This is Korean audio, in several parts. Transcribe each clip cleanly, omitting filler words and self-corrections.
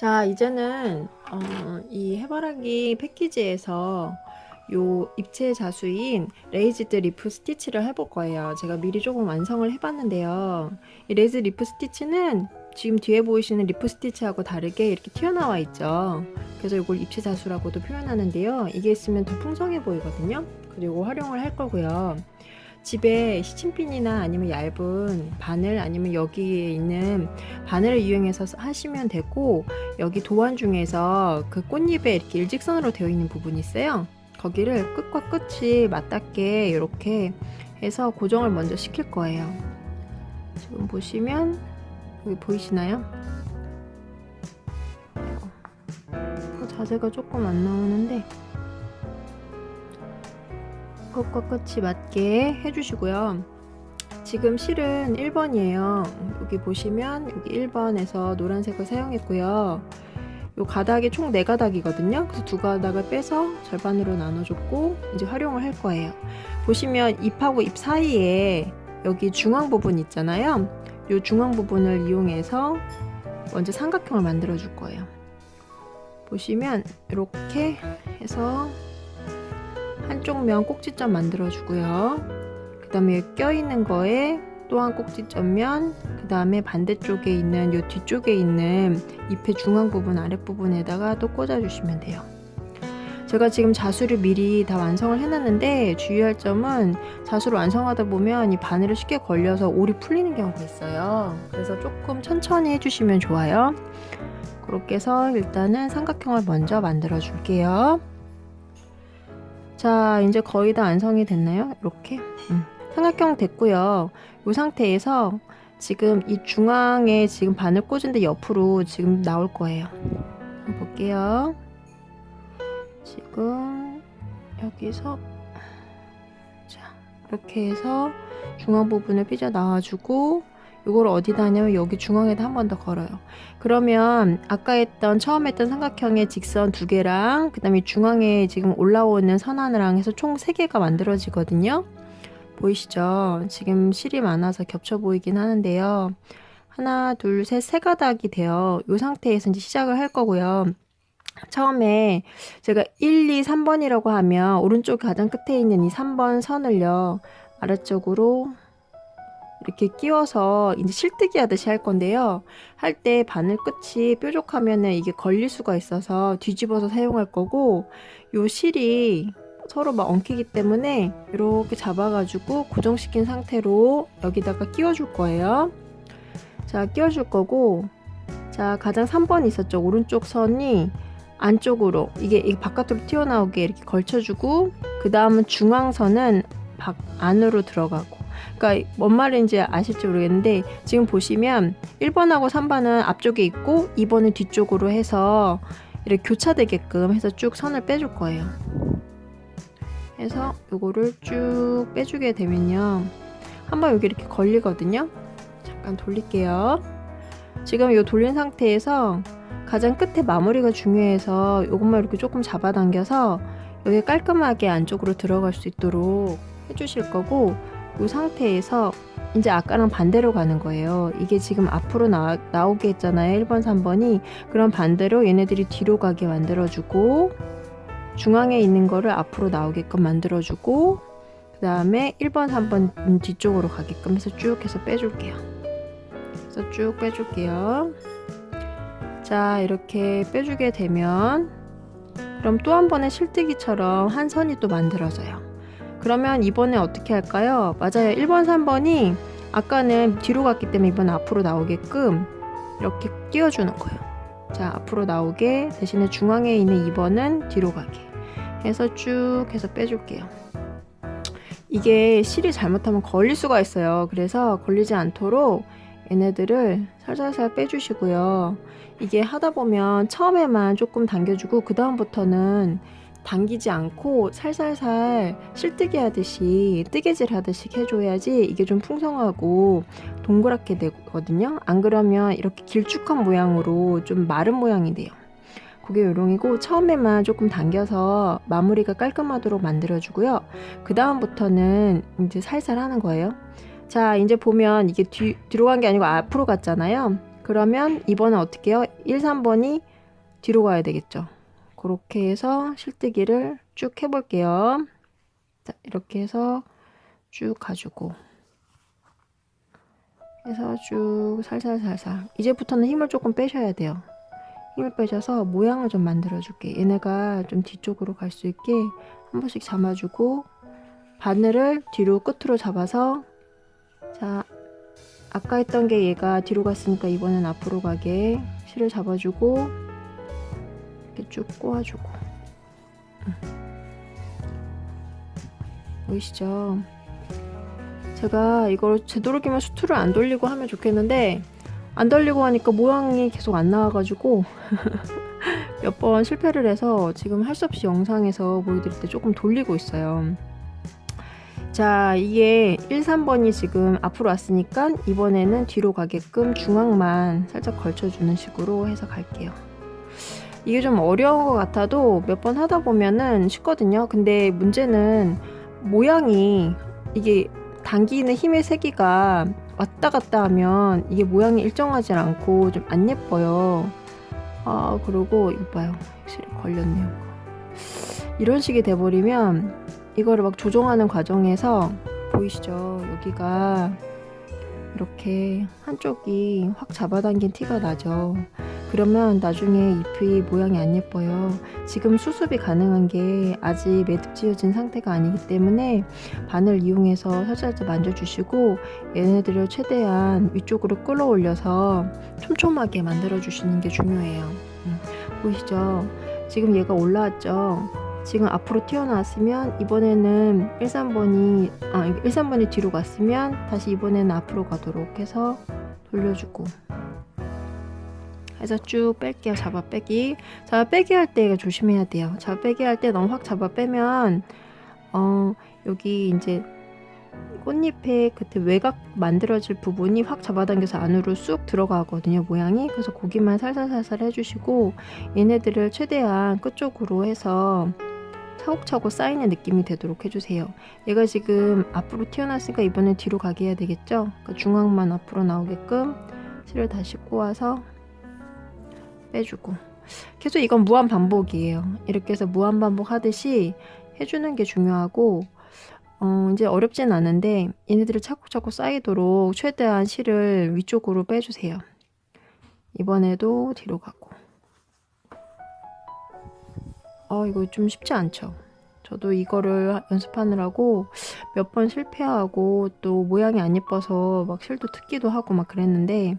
자, 이제는 이 해바라기 패키지에서 요 입체 자수인 레이지드 리프 스티치를 해볼 거예요. 제가 미리 조금 완성을 해봤는데요. 이 레이즈 리프 스티치는 지금 뒤에 보이시는 리프 스티치하고 다르게 이렇게 튀어나와 있죠. 그래서 이걸 입체 자수라고도 표현하는데요. 이게 있으면 더 풍성해 보이거든요. 그리고 활용을 할 거고요. 집에 시침핀이나 아니면 얇은 바늘 아니면 여기에 있는 바늘을 이용해서 하시면 되고, 여기 도안 중에서 그 꽃잎에 이렇게 일직선으로 되어 있는 부분이 있어요. 거기를 끝과 끝이 맞닿게 이렇게 해서 고정을 먼저 시킬 거예요. 지금 보시면 여기 보이시나요? 자세가 조금 안 나오는데 끝과 끝이 맞게 해주시고요. 지금 실은 1번이에요. 여기 보시면 여기 1번에서 노란색을 사용했고요. 요 가닥이 총 4가닥이거든요. 그래서 2가닥을 빼서 절반으로 나눠줬고 이제 활용을 할 거예요. 보시면 잎하고 잎 사이에 여기 중앙 부분 있잖아요. 요 중앙 부분을 이용해서 먼저 삼각형을 만들어 줄 거예요. 보시면 이렇게 해서 한쪽 면 꼭지점 만들어 주고요. 그 다음에 껴있는 거에 또한 꼭지점면, 그 다음에 반대쪽에 있는 요 뒤쪽에 있는 잎의 중앙 부분 아랫부분에다가 또 꽂아 주시면 돼요. 제가 지금 자수를 미리 다 완성을 해놨는데 주의할 점은 자수를 완성하다 보면 이 바늘에 쉽게 걸려서 올이 풀리는 경우가 있어요. 그래서 조금 천천히 해주시면 좋아요. 그렇게 해서 일단은 삼각형을 먼저 만들어 줄게요. 자, 이제 거의 다 완성이 됐나요? 이렇게 삼각형 됐고요. 이 상태에서 지금 이 중앙에 지금 바늘 꽂은데 옆으로 지금 나올 거예요. 한번 볼게요. 지금 여기서 자, 이렇게 해서 중앙 부분을 삐져 나와주고 이걸 어디다 하냐면 여기 중앙에다 한 번 더 걸어요. 그러면 아까 처음에 했던 삼각형의 직선 2개랑 그 다음에 중앙에 지금 올라오는 선 하나랑 해서 총 3개가 만들어지거든요. 보이시죠? 지금 실이 많아서 겹쳐 보이긴 하는데요. 하나, 둘, 셋, 3가닥이 돼요. 이 상태에서 이제 시작을 할 거고요. 처음에 제가 1, 2, 3번이라고 하면 오른쪽 가장 끝에 있는 이 3번 선을요, 아래쪽으로 이렇게 끼워서 이제 실뜨기 하듯이 할 건데요. 할 때 바늘 끝이 뾰족하면은 이게 걸릴 수가 있어서 뒤집어서 사용할 거고, 요 실이 서로 막 엉키기 때문에 이렇게 잡아가지고 고정시킨 상태로 여기다가 끼워줄 거예요. 자, 끼워줄 거고, 자, 가장 3번 있었죠. 오른쪽 선이 안쪽으로 이게 바깥으로 튀어나오게 이렇게 걸쳐주고, 그 다음은 중앙선은 안으로 들어가고. 그러니까 뭔 말인지 아실지 모르겠는데 지금 보시면 1번하고 3번은 앞쪽에 있고 2번은 뒤쪽으로 해서 이렇게 교차되게끔 해서 쭉 선을 빼줄 거예요. 해서 요거를 쭉 빼주게 되면요, 한번 여기 이렇게 걸리거든요. 잠깐 돌릴게요. 지금 요 돌린 상태에서 가장 끝에 마무리가 중요해서 요것만 이렇게 조금 잡아당겨서 여기 깔끔하게 안쪽으로 들어갈 수 있도록 해주실 거고, 이 상태에서 이제 아까랑 반대로 가는 거예요. 이게 지금 앞으로 나오게 했잖아요. 1번, 3번이. 그럼 반대로 얘네들이 뒤로 가게 만들어주고, 중앙에 있는 거를 앞으로 나오게끔 만들어주고, 그 다음에 1번, 3번 뒤쪽으로 가게끔 해서 쭉 해서 빼줄게요. 그래서 쭉 빼줄게요. 자, 이렇게 빼주게 되면 그럼 또 한 번의 실뜨기처럼 한 선이 또 만들어져요. 그러면 이번에 어떻게 할까요? 맞아요. 1번, 3번이 아까는 뒤로 갔기 때문에 이번에 앞으로 나오게끔 이렇게 끼워주는 거예요. 자, 앞으로 나오게, 대신에 중앙에 있는 2번은 뒤로 가게 해서 쭉 해서 빼줄게요. 이게 실이 잘못하면 걸릴 수가 있어요. 그래서 걸리지 않도록 얘네들을 살살살 빼주시고요. 이게 하다 보면 처음에만 조금 당겨주고 그 다음부터는 당기지 않고 살살살 실뜨기 하듯이, 뜨개질 하듯이 해줘야지 이게 좀 풍성하고 동그랗게 되거든요. 안 그러면 이렇게 길쭉한 모양으로 좀 마른 모양이 돼요. 그게 요령이고, 처음에만 조금 당겨서 마무리가 깔끔하도록 만들어주고요. 그 다음부터는 이제 살살 하는 거예요. 자, 이제 보면 이게 뒤로 간 게 아니고 앞으로 갔잖아요. 그러면 이번엔 어떻게 해요? 1, 3번이 뒤로 가야 되겠죠. 그렇게 해서 실뜨기를 쭉 해볼게요. 자, 이렇게 해서 쭉 가지고 해서 쭉 살살살살. 이제부터는 힘을 조금 빼셔야 돼요. 힘을 빼셔서 모양을 좀 만들어 줄게. 얘네가 좀 뒤쪽으로 갈 수 있게 한 번씩 잡아주고, 바늘을 뒤로 끝으로 잡아서, 자, 아까 했던 게 얘가 뒤로 갔으니까 이번엔 앞으로 가게 실을 잡아주고 이렇게 쭉 꼬아주고. 보이시죠? 제가 이걸 되도록이면 수트를 안 돌리고 하면 좋겠는데 안 돌리고 하니까 모양이 계속 안 나와가지고 몇 번 실패를 해서 지금 할 수 없이 영상에서 보여드릴 때 조금 돌리고 있어요. 자, 이게 1, 3번이 지금 앞으로 왔으니까 이번에는 뒤로 가게끔 중앙만 살짝 걸쳐주는 식으로 해서 갈게요. 이게 좀 어려운 것 같아도 몇 번 하다 보면은 쉽거든요. 근데 문제는 모양이 이게 당기는 힘의 세기가 왔다 갔다 하면 이게 모양이 일정하지 않고 좀 안 예뻐요. 아, 그리고 이거 봐요. 확실히 걸렸네요. 이런 식이 돼버리면 이거를 막 조정하는 과정에서 보이시죠? 여기가 이렇게 한쪽이 확 잡아당긴 티가 나죠. 그러면 나중에 잎이 모양이 안 예뻐요. 지금 수습이 가능한 게 아직 매듭 지어진 상태가 아니기 때문에 바늘 이용해서 살짝 만져주시고 얘네들을 최대한 위쪽으로 끌어올려서 촘촘하게 만들어 주시는 게 중요해요. 보이시죠? 지금 얘가 올라왔죠? 지금 앞으로 튀어나왔으면 이번에는 1, 3번이 뒤로 갔으면 다시 이번에는 앞으로 가도록 해서 돌려주고 해서 쭉 뺄게요. 잡아 빼기 할 때 조심해야 돼요. 잡아 빼기 할 때 너무 확 잡아 빼면 여기 이제 꽃잎의 그때 외곽 만들어질 부분이 확 잡아당겨서 안으로 쑥 들어가거든요, 모양이. 그래서 고기만 살살살살 해주시고 얘네들을 최대한 끝쪽으로 해서 차곡차곡 쌓이는 느낌이 되도록 해주세요. 얘가 지금 앞으로 튀어나왔으니까 이번엔 뒤로 가게 해야 되겠죠? 그러니까 중앙만 앞으로 나오게끔 실을 다시 꼬아서 빼주고. 계속 이건 무한 반복이에요. 이렇게 해서 무한 반복 하듯이 해주는 게 중요하고, 이제 어렵진 않은데 얘네들을 차곡차곡 쌓이도록 최대한 실을 위쪽으로 빼주세요. 이번에도 뒤로 가고. 이거 좀 쉽지 않죠. 저도 이거를 연습하느라고 몇 번 실패하고 또 모양이 안 예뻐서 막 실도 뜯기도 하고 막 그랬는데,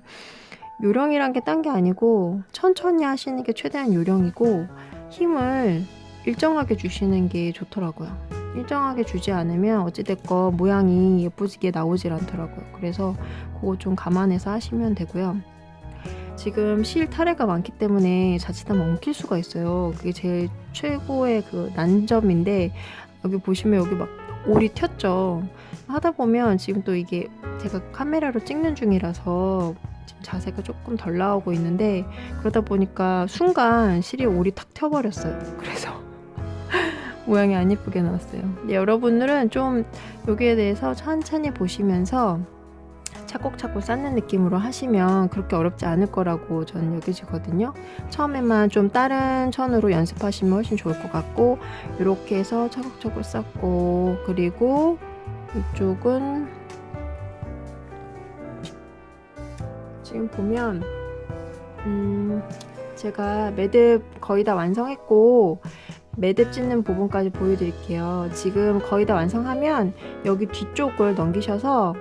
요령이란 게 딴 게 아니고 천천히 하시는 게 최대한 요령이고 힘을 일정하게 주시는 게 좋더라고요. 일정하게 주지 않으면 어찌됐건 모양이 예쁘게 나오질 않더라고요. 그래서 그거 좀 감안해서 하시면 되고요. 지금 실 타래가 많기 때문에 자칫하면 엉킬 수가 있어요. 그게 제일 최고의 그 난점인데, 여기 보시면 여기 막 올이 튀었죠. 하다 보면 지금 또 이게 제가 카메라로 찍는 중이라서 지금 자세가 조금 덜 나오고 있는데, 그러다 보니까 순간 실이 올이 탁 튀어버렸어요. 그래서 모양이 안 예쁘게 나왔어요. 근데 여러분들은 좀 여기에 대해서 천천히 보시면서 차곡차곡 쌓는 느낌으로 하시면 그렇게 어렵지 않을 거라고 저는 여겨지거든요. 처음에만 좀 다른 천으로 연습하시면 훨씬 좋을 것 같고, 이렇게 해서 차곡차곡 쌓고, 그리고 이쪽은 지금 보면 제가 매듭 거의 다 완성했고 매듭 찢는 부분까지 보여드릴게요. 지금 거의 다 완성하면 여기 뒤쪽을 넘기셔서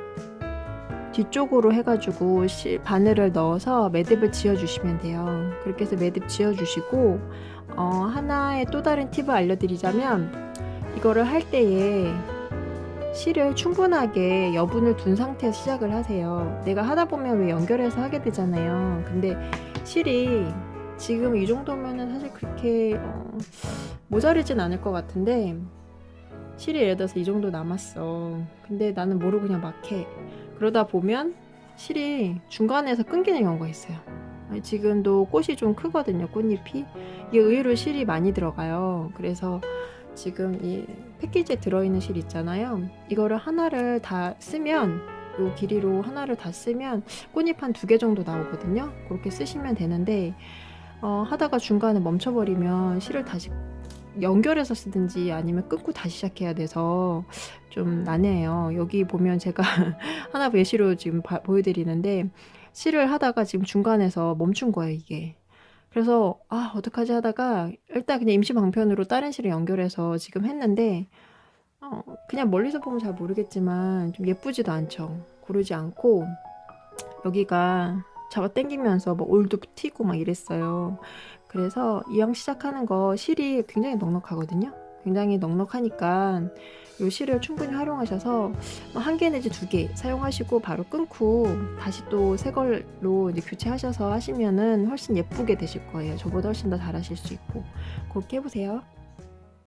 뒤쪽으로 해가지고 바늘을 넣어서 매듭을 지어주시면 돼요. 그렇게 해서 매듭 지어주시고, 하나의 또 다른 팁을 알려드리자면, 이거를 할 때에 실을 충분하게 여분을 둔 상태에서 시작을 하세요. 내가 하다 보면 왜 연결해서 하게 되잖아요. 근데 실이 지금 이 정도면은 사실 그렇게 모자르진 않을 것 같은데, 실이 예를 들어서 이 정도 남았어. 근데 나는 모르고 그냥 막 해. 그러다 보면 실이 중간에서 끊기는 경우가 있어요. 지금도 꽃이 좀 크거든요, 꽃잎이. 이게 의외로 실이 많이 들어가요. 그래서 지금 이 패키지에 들어있는 실 있잖아요. 이거를 하나를 다 쓰면 요 길이로 하나를 다 쓰면 꽃잎 한 2개 정도 나오거든요. 그렇게 쓰시면 되는데 하다가 중간에 멈춰버리면 실을 다시 연결해서 쓰든지 아니면 끊고 다시 시작해야 돼서 좀 난해해요. 여기 보면 제가 하나 예시로 지금 보여드리는데 실을 하다가 지금 중간에서 멈춘 거예요, 이게. 그래서 어떡하지 하다가 일단 그냥 임시 방편으로 다른 실을 연결해서 지금 했는데 그냥 멀리서 보면 잘 모르겠지만 좀 예쁘지도 않죠. 고르지 않고 여기가 잡아당기면서 뭐 올도 튀고 막 이랬어요. 그래서 이왕 시작하는 거 실이 굉장히 넉넉하거든요. 굉장히 넉넉하니까 이 실을 충분히 활용하셔서 1개 내지 2개 사용하시고 바로 끊고 다시 또 새 걸로 이제 교체하셔서 하시면은 훨씬 예쁘게 되실 거예요. 저보다 훨씬 더 잘하실 수 있고 그렇게 해보세요.